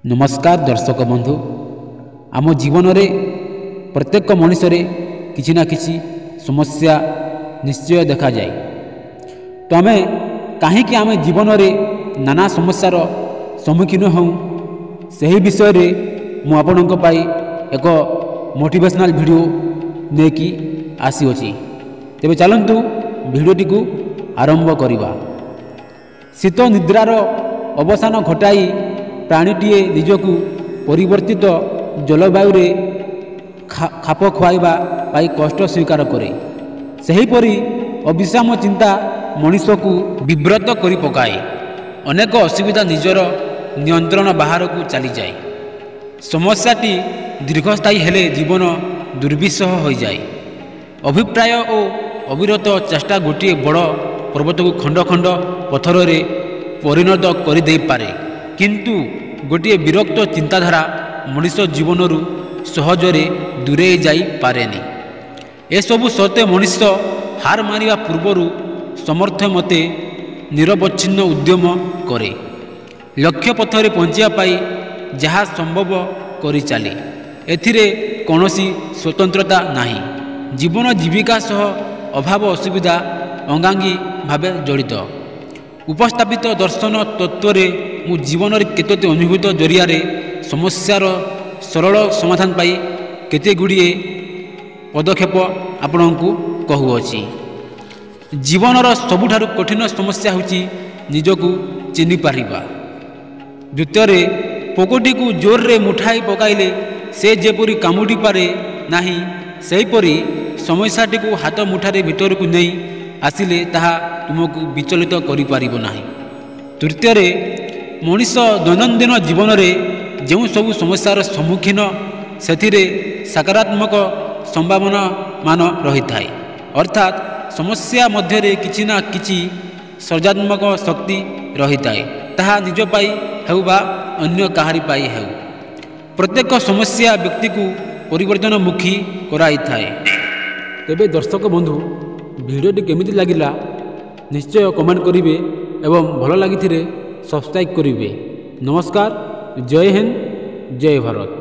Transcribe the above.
नमस्कार दर्शक बंधु आम जीवन में प्रत्येक मनुष्य किसी ना किसी समस्या निश्चय देखा जाए। तो आम कहीं आम जीवन में नाना समस्यार सम्मुखीन हूँ से विषय में मुझे एक मोटिवेशनल वीडियो नेकी आसीअछि। तेबे चलंतु वीडियोटी को आरंभ करिबा। शीत निद्रार अवसान घटाई प्राणीटीए निजकू परिवर्तित जलवायु रे खाप खुआइबा पाई कष्ट स्वीकार करे। सेहीपरि अविश्राम चिंता मनुष्य को विव्रत करि पकाए। अनेक असुविधा निजर नियंत्रण बाहर को चली जाए। समस्याटी दीर्घस्थायी हेले जीवन दुर्विषह हो जाए। अभिप्राय और अविरत चेष्टा गोटे बड़ पर्वत को खंड खंड पथर रे परिणत कर दे पारे, किंतु गोटे विरक्त चिंताधारा मनुष्य जीवन सहजरे दूरे जाई पारेनी। एसबू सत्वे मनुष्य हार मारिबा पूर्वरु समर्थ मते निरवच्छिन्न उद्यम करे। लक्ष्य पथरे पहुँचा पाई जहाँ संभव करी चले। एथिरे कौनसी स्वतंत्रता नाही। जीवन जीविका सह अभाव असुविधा अंगांगी भावे जड़ित। उपस्थापित दर्शन तत्व मु जीवन केतोटी अनुभूत जरिया समस्यार सरल समाधान पाई केते गुड़िए पदक्षेप आपण को कहूअछि। जीवनर सबुठारु कठिन समस्या होची निजकू चिन्हि पारिबा। द्वितीय पोकटी को जोर रे मुठाई पकाइले से जेपरी कामुडी पारे नाही, सेहीपरि समस्याटी को हाथ मुठारे भीतर को नहीं आसिले ताहा तुमको विचलित करि पारिबो नाही। तृतीय मनुष्य दैनंदिन जीवन में जो सबू समस्यार सम्मुखीन सेथिरे सकारात्मक संभावना मान रही थाए। अर्थात समस्या मध्य किछि ना किछि सृजनात्मक शक्ति रही थाए। ताहा निज पाई हेउ बा अन्य काहारी पाई हेउ। प्रत्येक समस्या व्यक्ति को परिवर्तनमुखी कराई थाए। तेबे दर्शक बंधु वीडियोटी केमिति लागिला निश्चय कमेंट करिवे एवं भल लागिथिरे सब्सक्राइब करिवे। नमस्कार, जय हिंद, जय भारत।